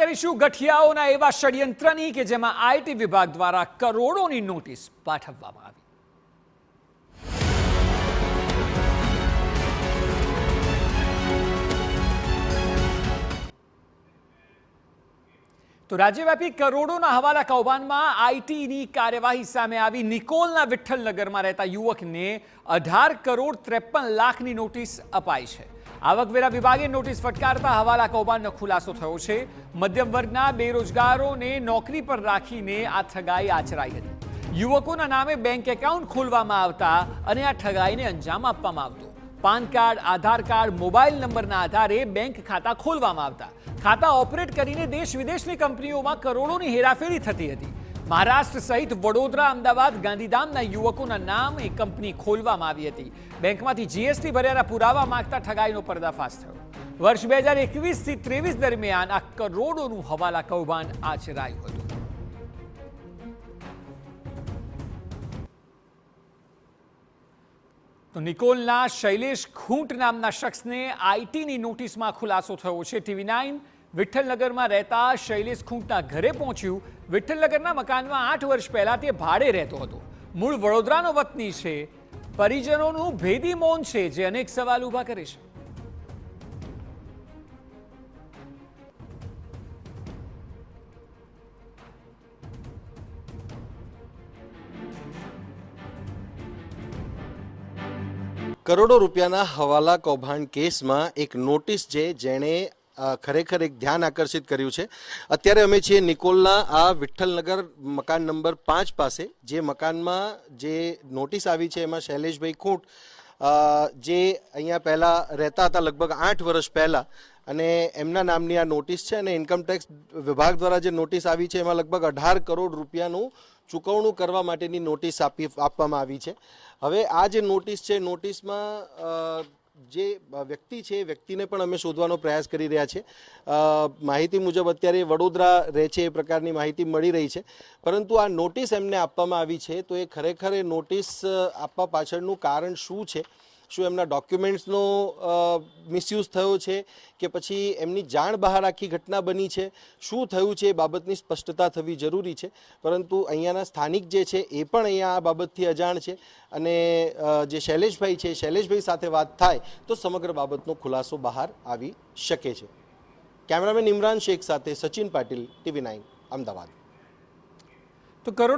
કરીશું ગઠિયાઓના એવા ષડયંત્રની કે જેમાં આઈટી વિભાગ દ્વારા કરોડોની નોટિસ પાઠવવામાં આવી। તો રાજ્યવ્યાપી કરોડોના હવાલા કૌભાંડમાં આઈટીની કાર્યવાહી સામે આવી। નિકોલના વિઠ્ઠલનગરમાં રહેતા યુવકને 18 કરોડ 53 લાખની નોટિસ અપાઈ છે। આવકવેરા વિભાગે નોટિસ ફટકારતા હવાલા કૌભાંડનો ખુલાસો થયો છે। મધ્યમ વર્ગના બેરોજગારોને નોકરી પર રાખીને આ ઠગાઈ આચરાઈ હતી। યુવકોના નામે બેંક એકાઉન્ટ ખોલવામાં આવતા અને આ ઠગાઈને અંજામ આપવામાં આવતો। પાન કાર્ડ, આધાર કાર્ડ, મોબાઈલ નંબરના આધારે બેંક ખાતા ખોલવામાં આવતા। ખાતા ઓપરેટ કરીને દેશ વિદેશની કંપનીઓમાં કરોડોની હેરાફેરી થતી હતી। મહારાષ્ટ્ર સહિત વડોદરા, અમદાવાદ, ગાંધીધામના યુવકોના નામે કંપની ખોલવામાં આવી હતી। બેંકમાંથી જીએસટી ભર્યાના પુરાવા માંગતા ઠગાઈનો પર્દાફાશ થયો। વર્ષ 2021 થી 23 દરમિયાન આ કરોડોનું હવાલા કૌભાંડ આચરાયું હતું। તો નિકોલના શૈલેષ ખૂંટ નામના શખ્સને આઈટીની નોટિસમાં ખુલાસો થયો છે। TV9 વિઠ્ઠલનગરમાં રહેતા શૈલેષ ખૂંટના ઘરે પહોંચ્યું। વિઠ્ઠલનગરના મકાનમાં 8 વર્ષ પહેલા તે ભાડે રહેતો હતો। મૂળ વડોદરાનો વતની છે। પરિજનોનું ભેદી મૌન છે, જે અનેક સવાલ ઊભા કરે છે। કરોડો રૂપિયાના હવાલા કૌભાંડ કેસમાં એક નોટિસ છે જેણે ખરેખર એક ધ્યાન આકર્ષિત કર્યું છે। અત્યારે અમે છીએ નિકોલના આ વિઠ્ઠલનગર મકાન નંબર 5 પાસે। જે મકાનમાં જે નોટિસ આવી છે એમાં શૈલેષભાઈ ખૂંટ જે અહીંયા પહેલાં રહેતા હતા લગભગ 8 વર્ષ પહેલાં, અને એમના નામની આ નોટિસ છે। અને ઇન્કમટેક્સ વિભાગ દ્વારા જે નોટિસ આવી છે એમાં લગભગ 18 કરોડ રૂપિયાનું ચૂકવણું કરવા માટેની નોટિસ આપવામાં આવી છે। હવે આ જે નોટિસ છે, નોટિસમાં જે વ્યક્તિ છે એ વ્યક્તિને પણ અમે શોધવાનો પ્રયાસ કરી રહ્યા છે। માહિતી મુજબ અત્યારે વડોદરા રહે છે એ પ્રકારની માહિતી મળી રહી છે, પરંતુ આ નોટિસ એમને આપવામાં આવી છે તો એ ખરેખર એ નોટિસ આપવા પાછળનું કારણ શું છે? શું એમના ડોક્યુમેન્ટ્સનો મિસયુઝ થયો છે કે પછી એમની જાણ બહાર આખી ઘટના બની છે? શું થયું છે એ બાબતની સ્પષ્ટતા થવી જરૂરી છે। પરંતુ અહીંયાના સ્થાનિક જે છે એ પણ અહીંયા આ બાબતથી અજાણ છે, અને જે શૈલેષભાઈ છે, શૈલેષભાઈ સાથે વાત થાય તો સમગ્ર બાબતનો ખુલાસો બહાર આવી શકે છે। કેમેરામેન ઇમરાન શેખ સાથે સચિન પાટીલ, TV9 અમદાવાદ। તો કરોડો